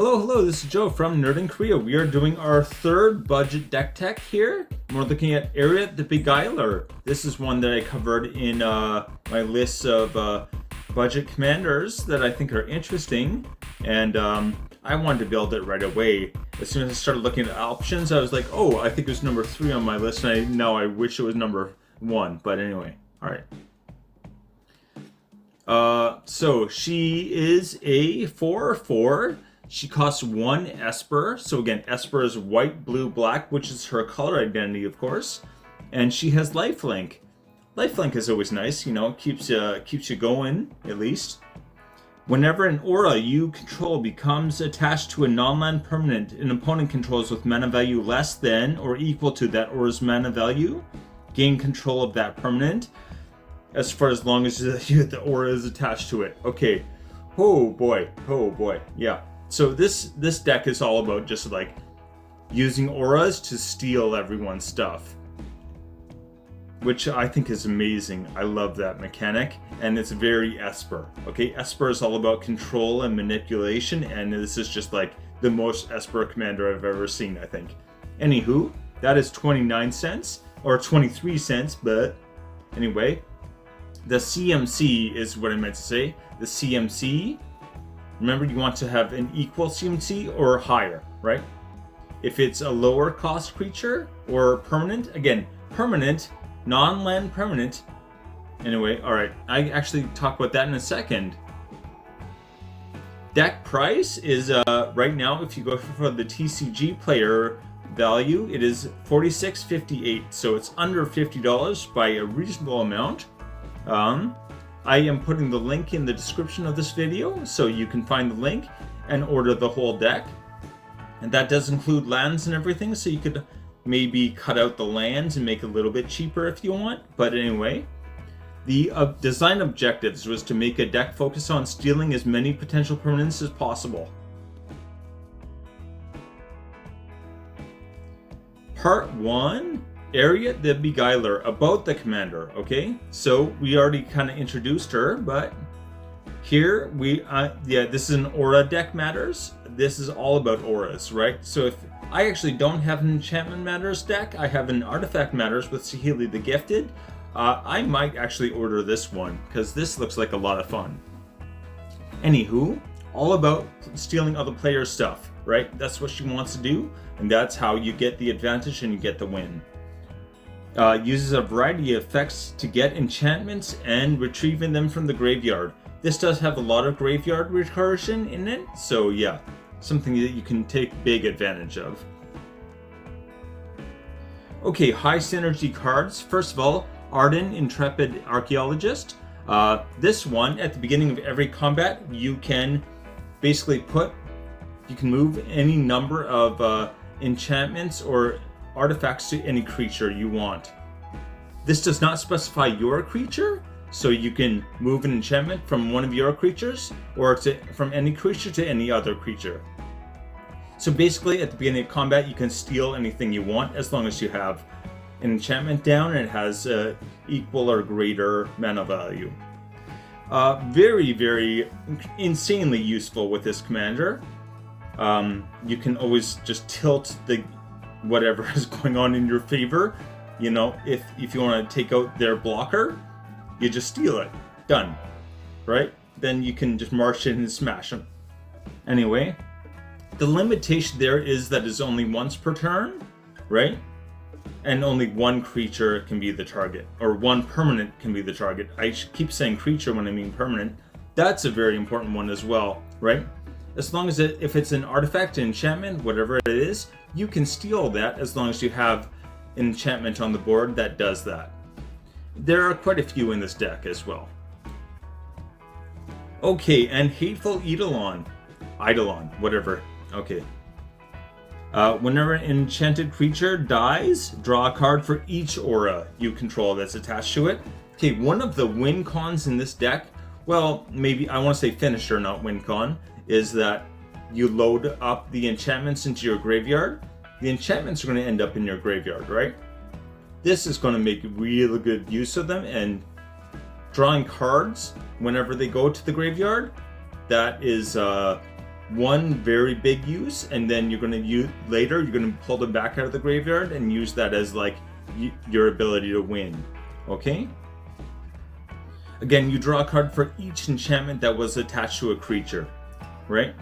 Hello, this is Joe from Nerd in Korea. We are doing our third budget deck tech here. We're looking at Eriette the Beguiler. This is one that I covered in my list of budget commanders that I think are interesting. And I wanted to build it right away. As soon as I started looking at options, I was like, oh, I think it was number 3 on my list. And now I wish it was number 1. But anyway, all right. So she is a 4/4. She costs 1 Esper. So again, Esper is white, blue, black, which is her color identity, of course. And she has lifelink. Lifelink is always nice, you know, keeps you going, at least. Whenever an aura you control becomes attached to a non-land permanent an opponent controls with mana value less than or equal to that aura's mana value, gain control of that permanent as long as the aura is attached to it. Okay. Oh boy. Yeah. So this deck is all about just like using auras to steal everyone's stuff, which I think is amazing. I love that mechanic, and it's very Esper. Okay, Esper is all about control and manipulation, and this is just like the most Esper commander I've ever seen, I think. Anywho, that is 29 cents or 23 cents, but anyway, the CMC is what I meant to say. The CMC. Remember, you want to have an equal CMC or higher, right? If it's a lower cost creature or permanent, again, permanent, non-land permanent. Anyway, all right, I actually talk about that in a second. Deck price is right now, if you go for the TCG player value, it is $46.58, so it's under $50 by a reasonable amount. I am putting the link in the description of this video, so you can find the link and order the whole deck. And that does include lands and everything, so you could maybe cut out the lands and make it a little bit cheaper if you want. But anyway, the design objectives was to make a deck focus on stealing as many potential permanents as possible. Part 1. Eriette the Beguiler, about the commander, okay? So we already kind of introduced her, but here we, this is an aura deck matters. This is all about auras, right? So if I actually don't have an enchantment matters deck, I have an artifact matters with Saheeli the Gifted. I might actually order this one, because this looks like a lot of fun. Anywho, all about stealing other players' stuff, right? That's what she wants to do, and that's how you get the advantage and you get the win. Uses a variety of effects to get enchantments and retrieving them from the graveyard. This does have a lot of graveyard recursion in it, so yeah, something that you can take big advantage of. Okay, high synergy cards. First of all, Arden, Intrepid Archaeologist. This one, at the beginning of every combat, you can basically you can move any number of enchantments or artifacts to any creature you want. This does not specify your creature, so you can move an enchantment from one of your creatures or from any creature to any other creature. So basically, at the beginning of combat, you can steal anything you want as long as you have an enchantment down and it has equal or greater mana value. Very, very insanely useful with this commander. You can always just tilt whatever is going on in your favor. You know, if you want to take out their blocker, you just steal it. Done. Right? Then you can just march in and smash them. Anyway, the limitation there is that it's only once per turn, right? And only one creature can be the target, or one permanent can be the target. I keep saying creature when I mean permanent. That's a very important one as well, right? As long as if it's an artifact, an enchantment, whatever it is, you can steal that as long as you have an enchantment on the board that does that. There are quite a few in this deck as well. Okay, and Hateful Eidolon, whatever. Okay. Whenever an enchanted creature dies, draw a card for each aura you control that's attached to it. Okay, one of the win cons in this deck, well, maybe I want to say finisher, not win con, is that you load up the enchantments into your graveyard. The enchantments are going to end up in your graveyard, right? This is going to make really good use of them, and drawing cards whenever they go to the graveyard, that is one very big use, and then you're going to use later. You're going to pull them back out of the graveyard and use that as like your ability to win. Okay. Again, you draw a card for each enchantment that was attached to a creature, right?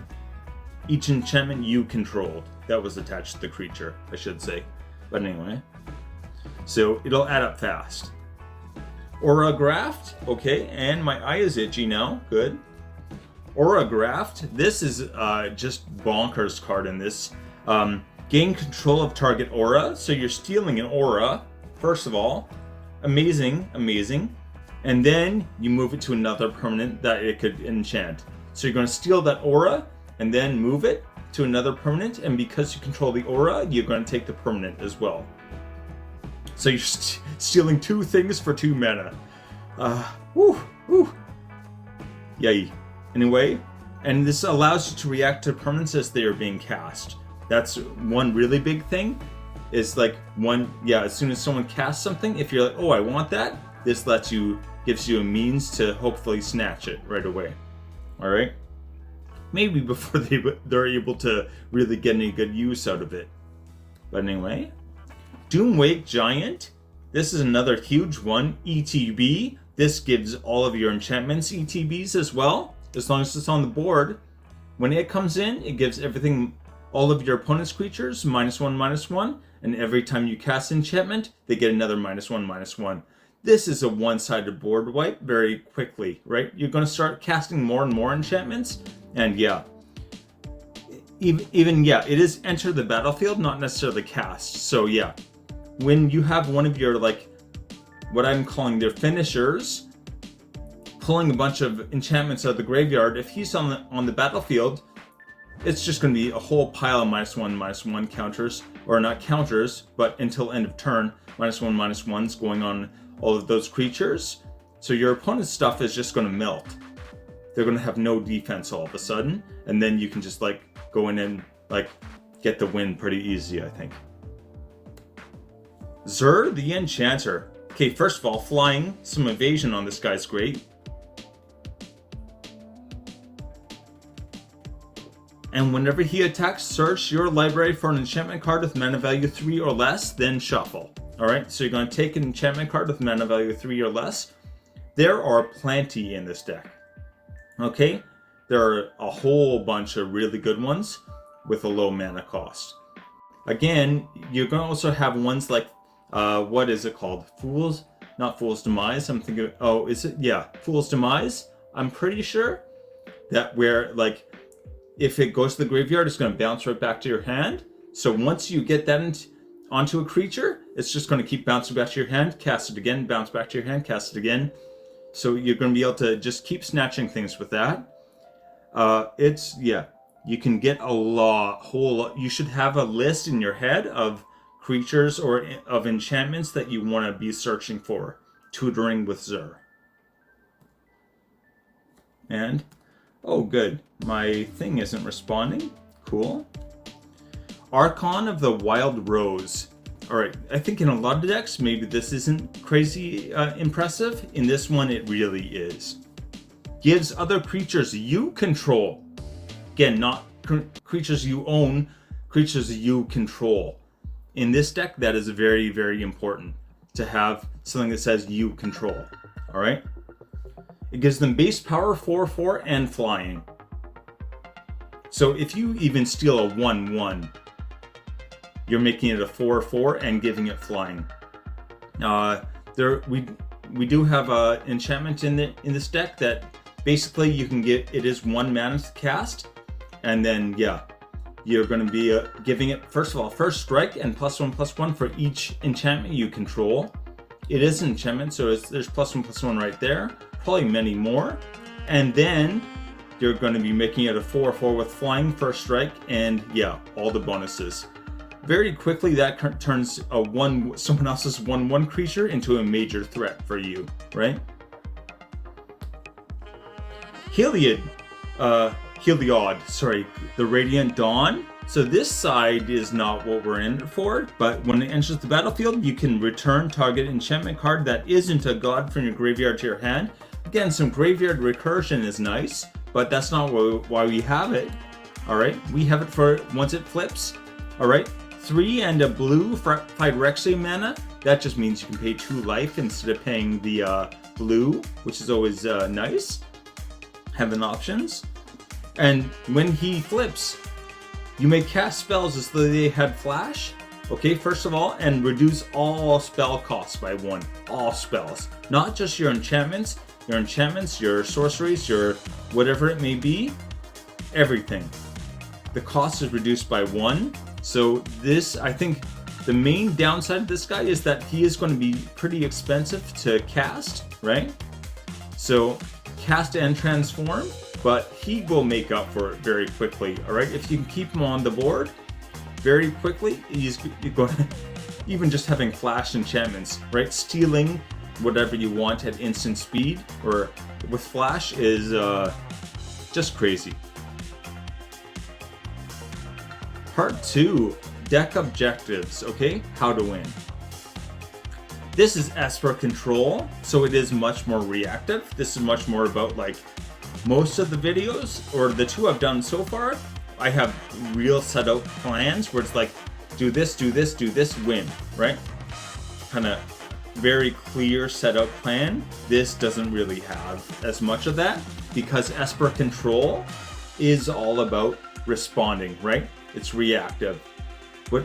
Each enchantment you controlled that was attached to the creature, I should say. But anyway, so it'll add up fast. Aura Graft, okay, and my eye is itchy now, good. Aura Graft, this is just bonkers card in this. Gain control of target aura, so you're stealing an aura, first of all. Amazing, amazing. And then you move it to another permanent that it could enchant. So you're going to steal that aura and then move it to another permanent, and because you control the aura, you're going to take the permanent as well. So you're stealing 2 things for 2 mana. Yay. Anyway, and this allows you to react to permanents as they are being cast. That's one really big thing. Is like as soon as someone casts something, if you're like, oh, I want that, this gives you a means to hopefully snatch it right away. All right. Maybe before they're able to really get any good use out of it. But anyway, Doomwake Giant. This is another huge one. ETB. This gives all of your enchantments ETBs as well, as long as it's on the board. When it comes in, it gives all of your opponent's creatures -1/-1, and every time you cast enchantment, they get another -1/-1. This is a one-sided board wipe very quickly, right? You're going to start casting more and more enchantments, and it is enter the battlefield, not necessarily cast. So yeah, when you have one of your, like, what I'm calling their finishers, pulling a bunch of enchantments out of the graveyard, if he's on the battlefield, it's just going to be a whole pile of -1/-1 counters, or not counters, but until end of turn, -1/-1s going on all of those creatures. So your opponent's stuff is just going to melt. They're going to have no defense all of a sudden, and then you can just like go in and like get the win pretty easy, I think. Zur the Enchanter. Okay, first of all, flying, some evasion on this guy's great. And whenever he attacks, search your library for an enchantment card with mana value 3 or less, then shuffle. Alright, so you're going to take an enchantment card with mana value 3 or less. There are plenty in this deck. Okay, there are a whole bunch of really good ones with a low mana cost. Again, you're going to also have ones like, what is it called? Not Fool's Demise. I'm thinking, oh, is it? Yeah, Fool's Demise. I'm pretty sure that where, like, if it goes to the graveyard, it's going to bounce right back to your hand. So once you get that onto a creature, it's just going to keep bouncing back to your hand, cast it again, bounce back to your hand, cast it again. So you're going to be able to just keep snatching things with that. You can get whole lot. You should have a list in your head of creatures or of enchantments that you want to be searching for. Tutoring with Zur. And, oh good, my thing isn't responding. Cool. Archon of the Wild Rose. Alright, I think in a lot of decks, maybe this isn't crazy impressive. In this one, it really is. Gives other creatures you control. Again, not creatures you own, creatures you control. In this deck, that is very, very important to have something that says you control. Alright? It gives them base power 4/4 and flying. So if you even steal a 1/1, you're making it a 4/4 and giving it flying. We do have an enchantment in this deck that basically you can get. It is 1 mana to cast, and then you're going to be giving it first of all first strike and +1/+1 for each enchantment you control. It is an enchantment, so there's +1/+1 right there. Probably many more, and then you're going to be making it a 4/4 with flying, first strike, and all the bonuses. Very quickly, that turns someone else's 1/1 creature into a major threat for you, right? Heliod, the Radiant Dawn. So this side is not what we're in it for, but when it enters the battlefield, you can return target enchantment card that isn't a god from your graveyard to your hand. Again, some graveyard recursion is nice, but that's not why we have it. All right, we have it for once it flips. All right, 3 and a blue for Phyrexia mana. That just means you can pay 2 life instead of paying the blue, which is always nice. Having options. And when he flips, you may cast spells as though they had flash. Okay, first of all, and reduce all spell costs by 1. All spells. Not just your enchantments, your sorceries, your whatever it may be. Everything. The cost is reduced by 1. So this, I think, the main downside of this guy is that he is going to be pretty expensive to cast, right? So cast and transform, but he will make up for it very quickly, all right? If you can keep him on the board very quickly, you're going to, even just having flash enchantments, right? Stealing whatever you want at instant speed or with flash is just crazy. Part 2, deck objectives, okay? How to win. This is Esper control, so it is much more reactive. This is much more about like most of the videos, or the 2 I've done so far, I have real set out plans where it's like, do this, do this, do this, win, right? Kind of very clear set out plan. This doesn't really have as much of that because Esper control is all about responding, right? It's reactive.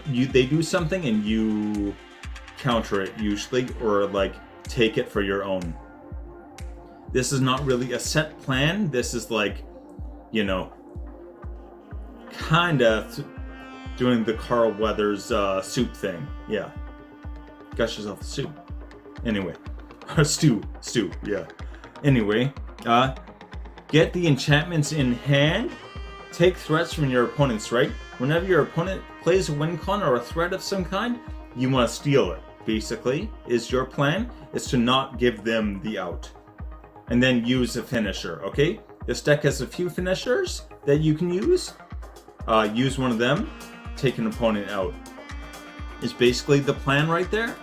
They do something and you counter it usually, or like take it for your own. This is not really a set plan. This is like, you know, kind of doing the Carl Weathers soup thing. Yeah. Got yourself a soup. Anyway. stew. Yeah. Anyway, get the enchantments in hand. Take threats from your opponents, right? Whenever your opponent plays a win con or a threat of some kind, you want to steal it, basically, is your plan, is to not give them the out. And then use a finisher, okay? This deck has a few finishers that you can use. Use one of them, take an opponent out. Is basically the plan right there.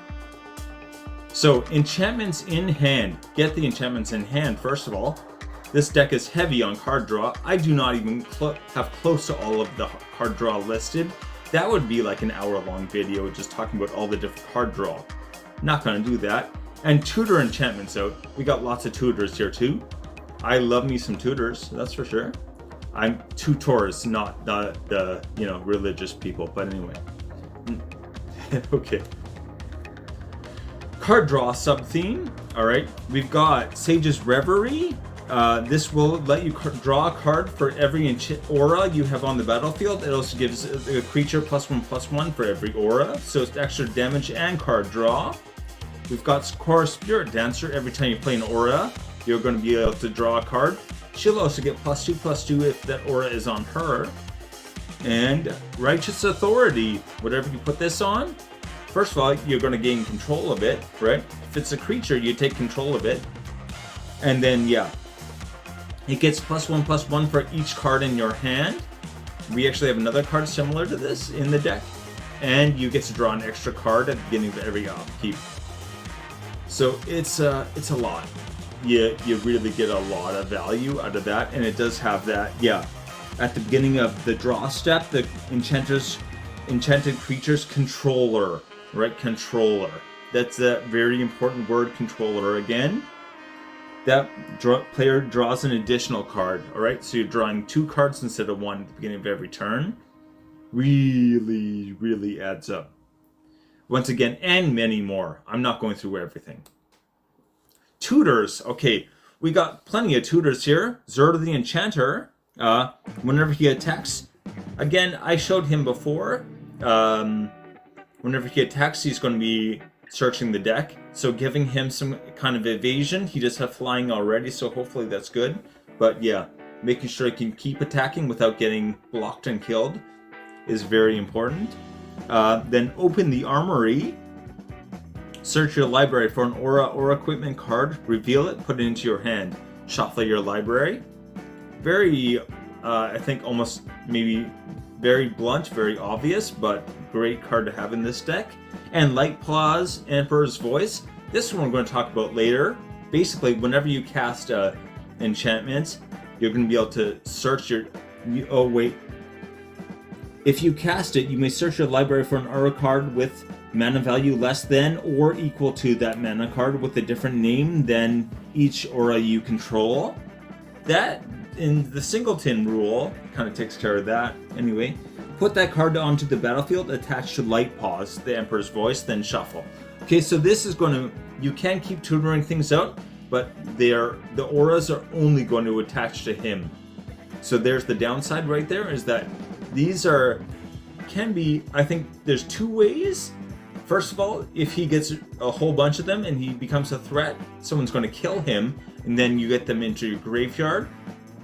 So, enchantments in hand. Get the enchantments in hand, first of all. This deck is heavy on card draw. I do not even have close to all of the card draw listed. That would be like an hour-long video just talking about all the different card draw. Not going to do that. And tutor enchantments out. We got lots of tutors here too. I love me some tutors, that's for sure. I'm tutors, not the you know, religious people, but anyway. Okay. Card draw sub-theme. Alright, we've got Sage's Reverie. This will let you draw a card for every aura you have on the battlefield. It also gives a creature +1/+1 for every aura, so it's extra damage and card draw. We've got Core Spirit Dancer. Every time you play an aura, you're going to be able to draw a card. She'll also get +2/+2 if that aura is on her. And Righteous Authority. Whatever you put this on, first of all, you're going to gain control of it, right? If it's a creature, you take control of it. And then, yeah. It gets +1/+1 for each card in your hand. We actually have another card similar to this in the deck. And you get to draw an extra card at the beginning of every upkeep. So it's a lot. You really get a lot of value out of that. And it does have that, yeah. At the beginning of the draw step, the Enchanted Creatures Controller. Right? Controller. That's a very important word, controller. Again. That player draws an additional card, alright? So you're drawing 2 cards instead of 1 at the beginning of every turn. Really, really adds up. Once again, and many more. I'm not going through everything. Tutors. Okay, we got plenty of tutors here. Zerda the Enchanter. Whenever he attacks, again, I showed him before. Whenever he attacks, he's going to be searching the deck, so giving him some kind of evasion. He does have flying already, so hopefully that's good. But yeah, making sure he can keep attacking without getting blocked and killed is very important. Then open the armory. Search your library for an aura or equipment card, reveal it, put it into your hand. Shuffle your library. Very, I think almost maybe very blunt, very obvious, but great card to have in this deck. And Light Claws, Emperor's Voice. This one we're going to talk about later. Basically, whenever you cast enchantments, you're going to be able to search your... Oh, wait. If you cast it, you may search your library for an aura card with mana value less than or equal to that mana card with a different name than each aura you control. That, in the singleton rule, kind of takes care of that. Anyway, put that card onto the battlefield attached to Light Paws, the Emperor's Voice, then shuffle. Okay, so this is going to, you can keep tutoring things out, but the auras are only going to attach to him. So there's the downside right there, is that these can be, I think there's two ways. First of all, if he gets a whole bunch of them and he becomes a threat, someone's going to kill him, and then you get them into your graveyard,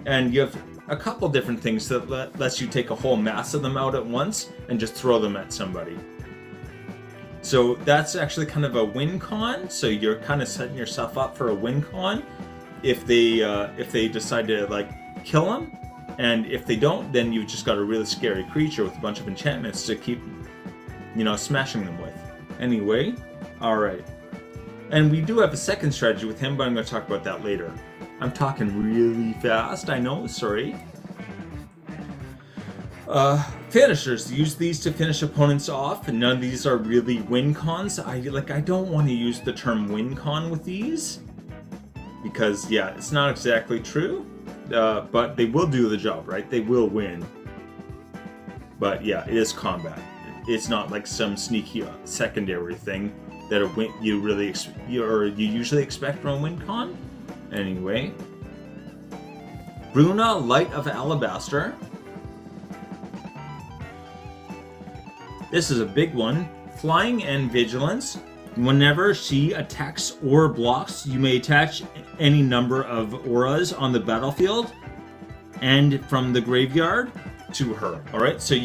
and you have a couple different things that lets you take a whole mass of them out at once and just throw them at somebody. So that's actually kind of a win con. So you're kind of setting yourself up for a win con if they decide to like kill him, and if they don't, then you've just got a really scary creature with a bunch of enchantments to keep, smashing them with. Anyway, all right. And we do have a second strategy with him, but I'm going to talk about that later. I'm talking really fast, I know, sorry. Finishers, use these to finish opponents off, and none of these are really win cons. I don't want to use the term win con with these, because yeah, it's not exactly true, but they will do the job, right? They will win. But yeah, it is combat. It's not like some sneaky secondary thing that you usually expect from a win con. Anyway, Bruna, Light of Alabaster. This is a big one. Flying and Vigilance. Whenever she attacks or blocks, you may attach any number of auras on the battlefield and from the graveyard to her. Alright, so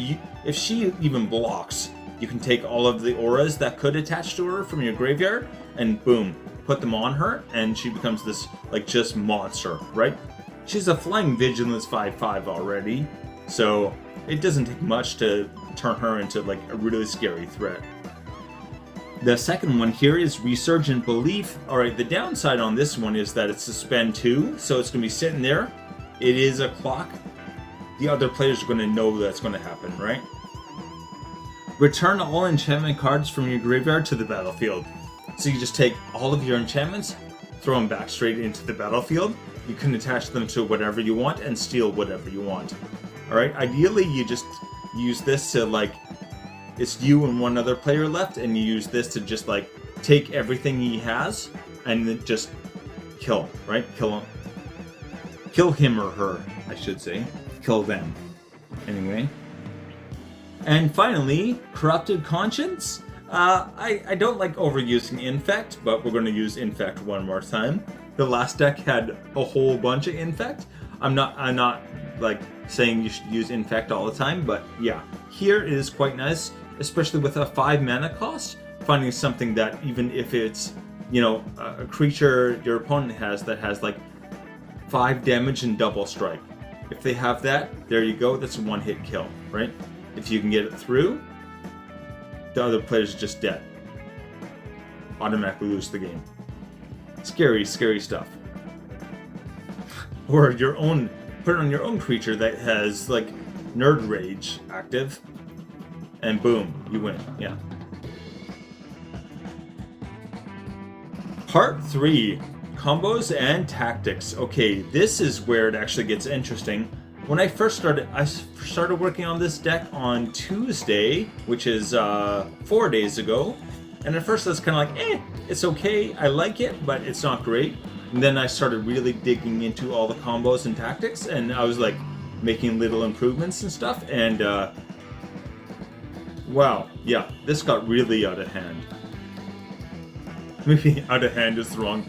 if she even blocks, you can take all of the auras that could attach to her from your graveyard and boom, put them on her, and she becomes this just monster, right? She's a Flying Vigilance 5/5 already, so it doesn't take much to turn her into a really scary threat. The second one here is Resurgent Belief. Alright, the downside on this one is that it's a spend 2, so it's going to be sitting there. It is a clock. The other players are going to know that's going to happen, right? Return all enchantment cards from your graveyard to the battlefield. So you just take all of your enchantments, throw them back straight into the battlefield. You can attach them to whatever you want and steal whatever you want. Alright, ideally you just use this to it's you and one other player left, and you use this to just take everything he has and then just kill, right? Kill him or her, I should say. Kill them. Anyway. And finally, Corrupted Conscience. I don't like overusing Infect, but we're going to use Infect one more time. The last deck had a whole bunch of Infect. I'm not saying you should use Infect all the time, but yeah, here it is quite nice, especially with a 5 mana cost, finding something that even if it's, a creature your opponent has that has 5 damage and double strike. If they have that, there you go, that's a one-hit kill, right? If you can get it through, the other player's just dead. Automatically lose the game. Scary, scary stuff. Or put it on your own creature that has Nerd Rage active, and boom, you win. Yeah. Part 3, Combos and Tactics. Okay, this is where it actually gets interesting. When I started working on this deck on Tuesday, which is 4 days ago, and at first I was kind of it's okay, I like it, but it's not great. And then I started really digging into all the combos and tactics, and I was making little improvements and stuff, and wow, yeah, this got really out of hand. Maybe out of hand is the wrong.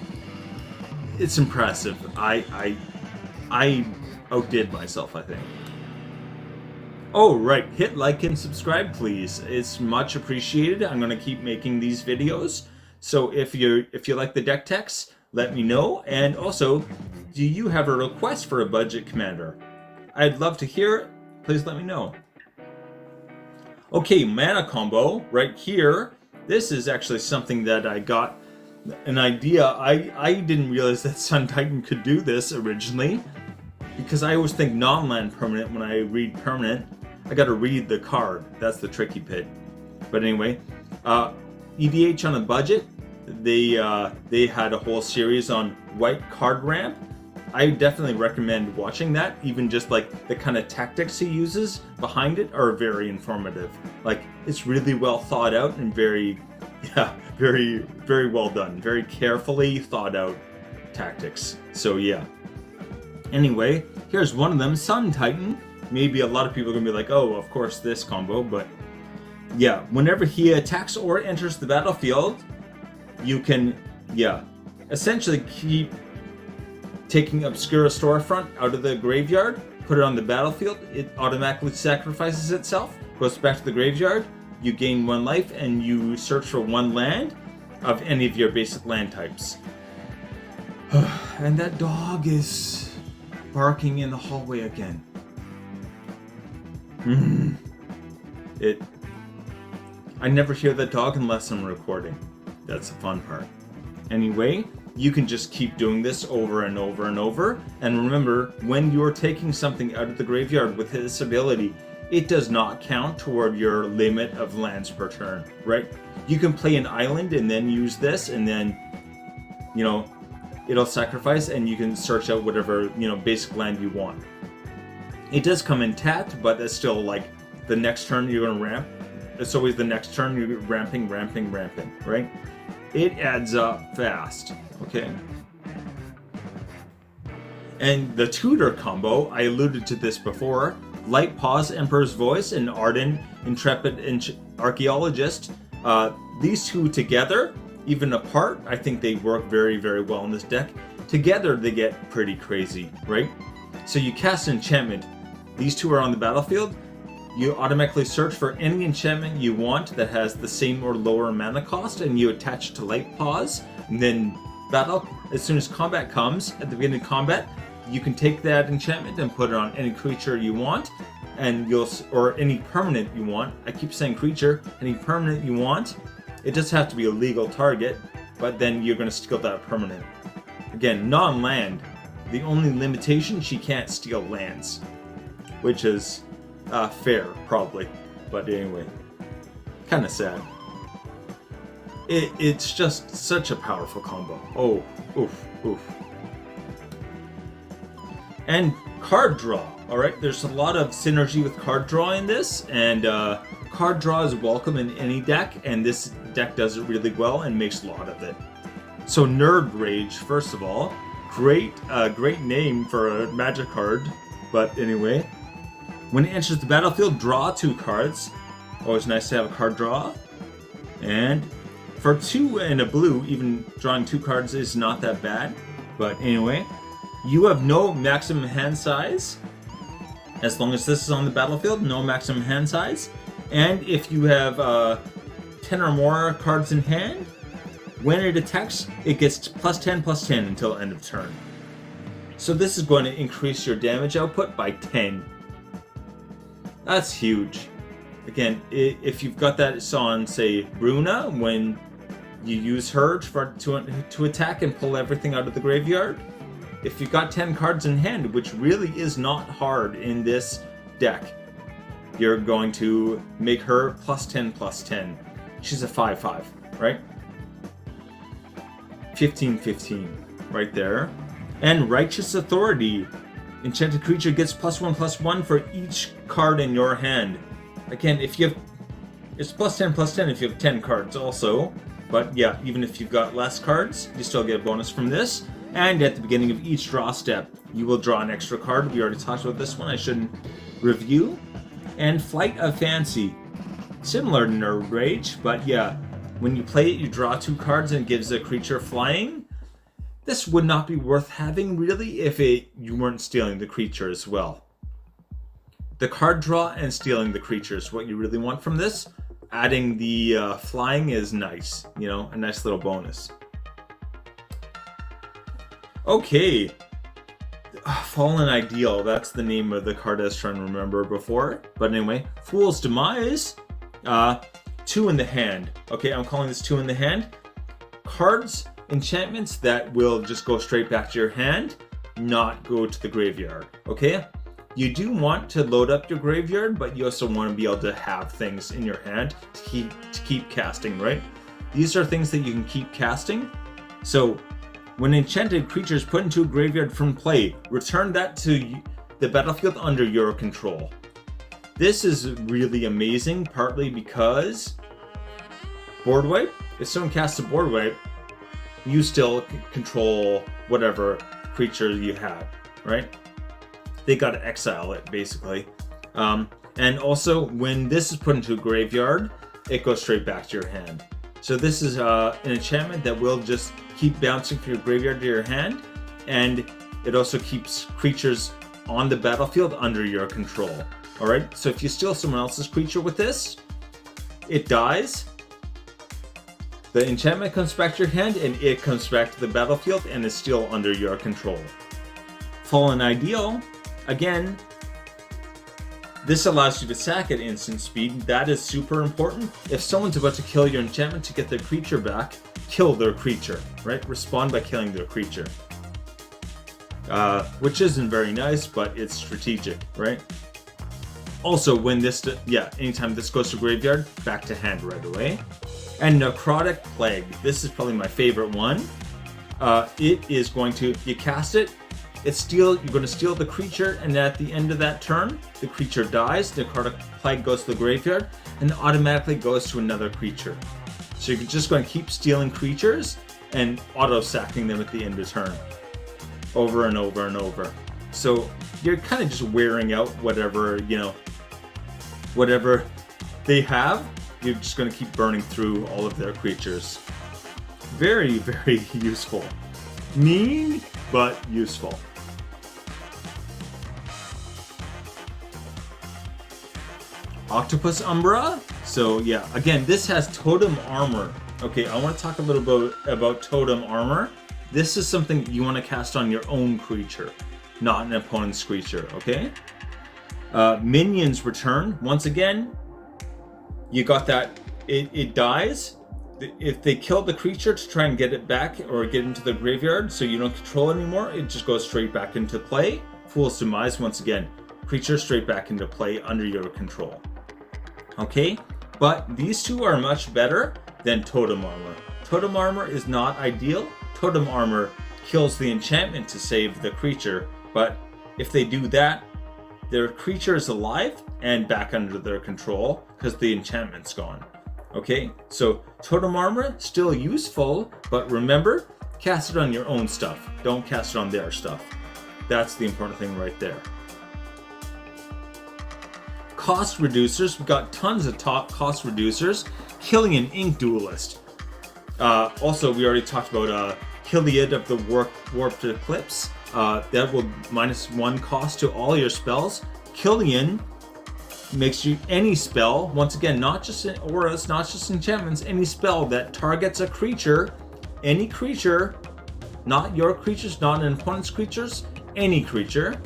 It's impressive. I outdid myself, I think. Oh, right. Hit like and subscribe, please. It's much appreciated. I'm going to keep making these videos. So if you like the deck techs, let me know. And also, do you have a request for a budget commander? I'd love to hear it. Please let me know. Okay, mana combo right here. This is actually something that I got an idea. I didn't realize that Sun Titan could do this originally, because I always think non-land permanent when I read permanent. I gotta read the card. That's the tricky bit. But anyway, EDH on a budget. They had a whole series on white card ramp. I definitely recommend watching that. Even just like the kind of tactics he uses behind it are very informative. Like, it's really well thought out and very well done. Very carefully thought out tactics. So yeah. Anyway, here's one of them, Sun Titan. Maybe a lot of people are gonna be like, oh, of course this combo, but yeah, whenever he attacks or enters the battlefield, you can, essentially keep taking Obscura Storefront out of the graveyard, put it on the battlefield, it automatically sacrifices itself, goes back to the graveyard, you gain 1 life, and you search for 1 land of any of your basic land types. And that dog is barking in the hallway again. I never hear the dog unless I'm recording. That's the fun part. Anyway, you can just keep doing this over and over and over. And remember, when you're taking something out of the graveyard with this ability, it does not count toward your limit of lands per turn, right? You can play an island and then use this, and then, it'll sacrifice and you can search out whatever, basic land you want. It does come in tapped, but that's still like the next turn you're going to ramp. It's always the next turn you're ramping, right? It adds up fast, okay? And the tutor combo, I alluded to this before. Light Paws, Emperor's Voice, and Arden, Intrepid Archaeologist. These two together, even apart, I think they work very, very well in this deck. Together, they get pretty crazy, right? So you cast an enchantment. These two are on the battlefield. You automatically search for any enchantment you want that has the same or lower mana cost, and you attach it to Light Paws. And then battle, as soon as combat comes, at the beginning of combat, you can take that enchantment and put it on any creature you want, and or any permanent you want. I keep saying creature, any permanent you want. It does have to be a legal target, but then you're going to steal that permanent. Again, non-land. The only limitation, she can't steal lands, which is fair, probably. But anyway, kind of sad. It's just such a powerful combo. Oh, oof. And card draw. Alright, there's a lot of synergy with card draw in this, and card draw is welcome in any deck, and this deck does it really well and makes a lot of it. So Nerd Rage, first of all, great name for a magic card, but anyway. When it enters the battlefield, draw 2 cards. Always nice to have a card draw. And for 2 and a blue, even drawing 2 cards is not that bad. But anyway, you have no maximum hand size. As long as this is on the battlefield, no maximum hand size. And if you have 10 or more cards in hand, when it attacks, it gets +10/+10 until end of turn. So this is going to increase your damage output by 10. That's huge. Again, if you've got that on, say, Bruna, when you use her to attack and pull everything out of the graveyard, if you've got 10 cards in hand, which really is not hard in this deck, you're going to make her +10/+10. She's a 5/5, right? 15/15, right there. And Righteous Authority. Enchanted creature gets +1/+1 for each card in your hand. Again, if you have, it's +10/+10 if you have 10 cards also. But yeah, even if you've got less cards, you still get a bonus from this. And at the beginning of each draw step, you will draw an extra card. We already talked about this one, I shouldn't review. And Flight of Fancy. Similar to Nerd Rage, but yeah, when you play it, you draw 2 cards and it gives a creature flying. This would not be worth having, really, if you weren't stealing the creature as well. The card draw and stealing the creature is what you really want from this. Adding the flying is nice, a nice little bonus. Okay. Fallen Ideal, that's the name of the card I was trying to remember before. But anyway, Fool's Demise, 2 in the hand. Okay, I'm calling this 2 in the hand. Cards, enchantments that will just go straight back to your hand, not go to the graveyard. Okay? You do want to load up your graveyard, but you also want to be able to have things in your hand to keep casting, right? These are things that you can keep casting. So when enchanted creature is put into a graveyard from play, return that to the battlefield under your control. This is really amazing, partly because board wipe. If someone casts a board wipe, you still control whatever creature you have, right? They got to exile it, basically. And also, when this is put into a graveyard, it goes straight back to your hand. So this is an enchantment that will just keep bouncing from your graveyard to your hand, and it also keeps creatures on the battlefield under your control. Alright, so if you steal someone else's creature with this, it dies. The enchantment comes back to your hand, and it comes back to the battlefield and is still under your control. Fallen Ideal, again, this allows you to sack at instant speed. That is super important. If someone's about to kill your enchantment to get their creature back, kill their creature, right? Respond by killing their creature. Which isn't very nice, but it's strategic, right? Also, when this, anytime this goes to graveyard, back to hand right away. And Necrotic Plague, this is probably my favorite one. It is going to, you cast it, you're going to steal the creature, and at the end of that turn, the creature dies, Necrotic Plague goes to the graveyard, and automatically goes to another creature. So you're just going to keep stealing creatures and auto-sacking them at the end of turn. Over and over and over. So you're kind of just wearing out whatever they have. You're just going to keep burning through all of their creatures. Very, very useful. Mean, but useful. Octopus Umbra. So yeah, again, this has totem armor. Okay, I want to talk a little bit about totem armor. This is something you want to cast on your own creature, not an opponent's creature, okay? Minions return. Once again, you got that, it dies. If they kill the creature to try and get it back or get into the graveyard so you don't control it anymore, it just goes straight back into play. Fool's Demise, once again, creature straight back into play under your control. Okay, but these two are much better than Totem Armor. Totem Armor is not ideal. Totem Armor kills the enchantment to save the creature, but if they do that, their creature is alive and back under their control because the enchantment's gone. Okay, so Totem Armor, still useful, but remember, cast it on your own stuff. Don't cast it on their stuff. That's the important thing right there. Cost reducers, we've got tons of top cost reducers. Killing an Ink Duelist. Also, we already talked about Killiad of the Warped Eclipse. That will -1 cost to all your spells. Killian makes you any spell, once again, not just in auras, not just enchantments, any spell that targets a creature, any creature, not your creatures, not an opponent's creatures, any creature.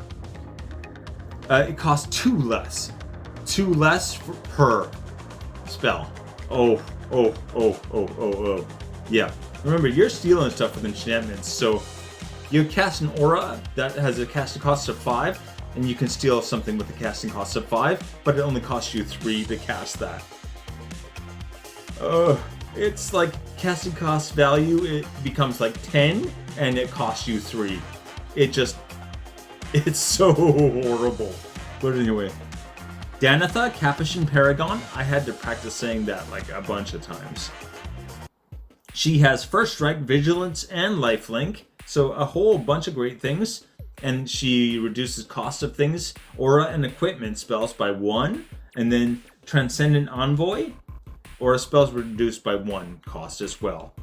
It costs 2 less. 2 less per spell. Oh. Yeah. Remember, you're stealing stuff with enchantments, so you cast an aura that has a casting cost of 5, and you can steal something with a casting cost of 5, but it only costs you 3 to cast that. It's like casting cost value, it becomes like 10, and it costs you 3. It's so horrible. But anyway. Danitha, Capuchin Paragon, I had to practice saying that like a bunch of times. She has First Strike, Vigilance, and Lifelink, so a whole bunch of great things. And she reduces cost of things, aura and equipment spells by 1, and then Transcendent Envoy, aura spells reduced by 1 cost as well.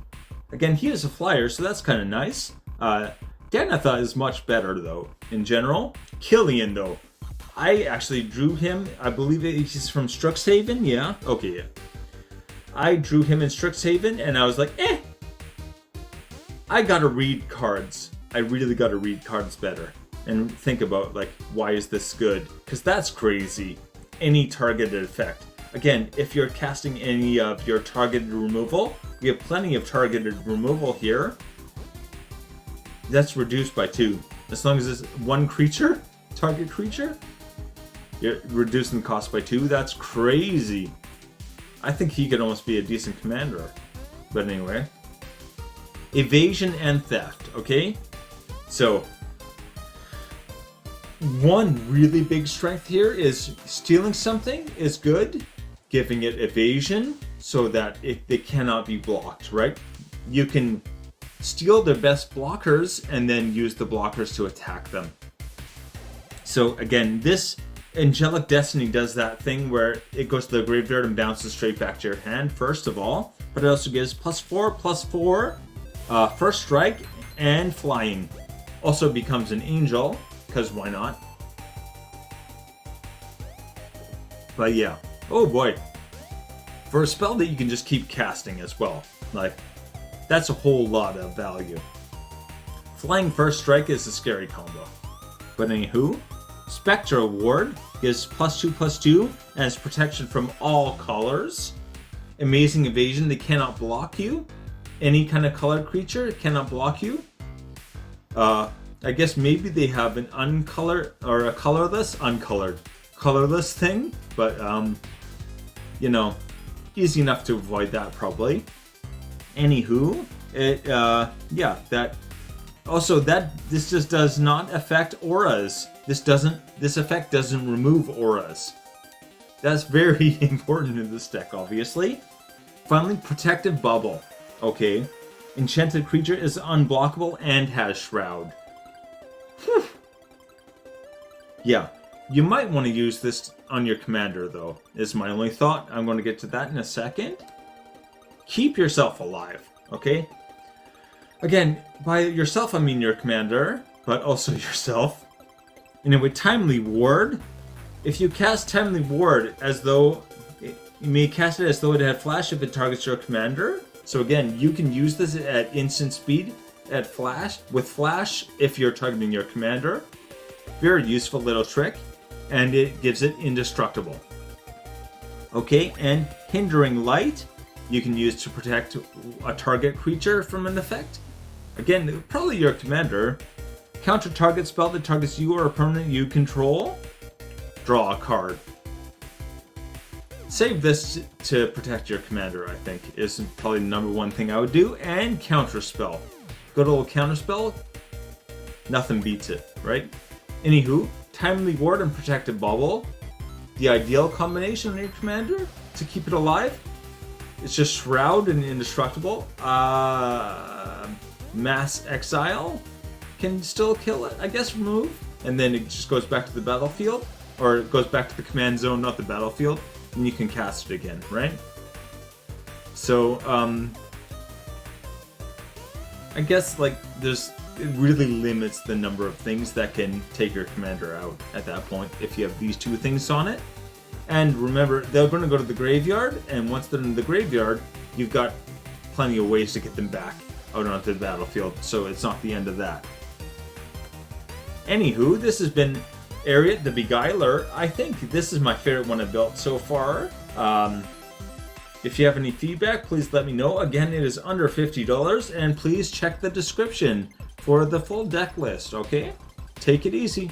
Again, he is a flyer, so that's kind of nice. Danitha is much better though, in general. Killian though, I actually drew him, I believe he's from Strixhaven, yeah? Okay, yeah. I drew him in Strixhaven, and I was like, I gotta read cards. I really gotta read cards better. And think about, like, why is this good? Because that's crazy. Any targeted effect. Again, if you're casting any of your targeted removal, we have plenty of targeted removal here. That's reduced by 2. As long as it's one creature, target creature, You're reducing the cost by 2. That's crazy. I think he could almost be a decent commander. But anyway. Evasion and theft, okay? So, one really big strength here is stealing something is good. Giving it evasion so that they cannot be blocked, right? You can steal their best blockers and then use the blockers to attack them. So again, this Angelic Destiny does that thing where it goes to the graveyard and bounces straight back to your hand, first of all, but it also gives +4/+4, first strike, and flying. Also becomes an angel, because why not? But yeah, oh boy. For a spell that you can just keep casting as well, like, that's a whole lot of value. Flying first strike is a scary combo. But anywho, Spectral Ward gives +2/+2 and has protection from all colors. Amazing evasion, they cannot block you. Any kind of colored creature cannot block you. I guess maybe they have an uncolored or a colorless thing, but you know, easy enough to avoid that probably. Anywho, yeah, that also this just does not affect auras. This effect doesn't remove auras. That's very important in this deck, obviously. Finally, Protective Bubble. Okay. Enchanted creature is unblockable and has Shroud. Whew. Yeah. You might want to use this on your commander, though, is my only thought. I'm going to get to that in a second. Keep yourself alive, okay? Again, by yourself, I mean your commander, but also yourself. Anyway, Timely Ward. If you cast Timely Ward as though... You may cast it as though it had flash if it targets your commander. So again, you can use this at instant speed with flash if you're targeting your commander. Very useful little trick. And it gives it indestructible. Okay, and Hindering Light you can use to protect a target creature from an effect. Again, probably your commander. Counter target spell that targets you or a permanent you control. Draw a card. Save this to protect your commander, I think, is probably the #1 thing I would do. And counter spell. Good old counter spell. Nothing beats it, right? Anywho, Timely Ward and Protective Bubble. The ideal combination on your commander to keep it alive. It's just Shroud and Indestructible. Mass Exile can still kill it, I guess, remove. And then it just goes back to the battlefield. Or it goes back to the command zone, not the battlefield. And you can cast it again, right? So, I guess, like, it really limits the number of things that can take your commander out at that point if you have these two things on it. And remember, they're going to go to the graveyard, and once they're in the graveyard, you've got plenty of ways to get them back out onto the battlefield, so it's not the end of that. Anywho, this has been Eriette the Beguiler. I think this is my favorite one I've built so far. If you have any feedback, please let me know. Again, it is under $50, and please check the description for the full deck list, okay? Take it easy.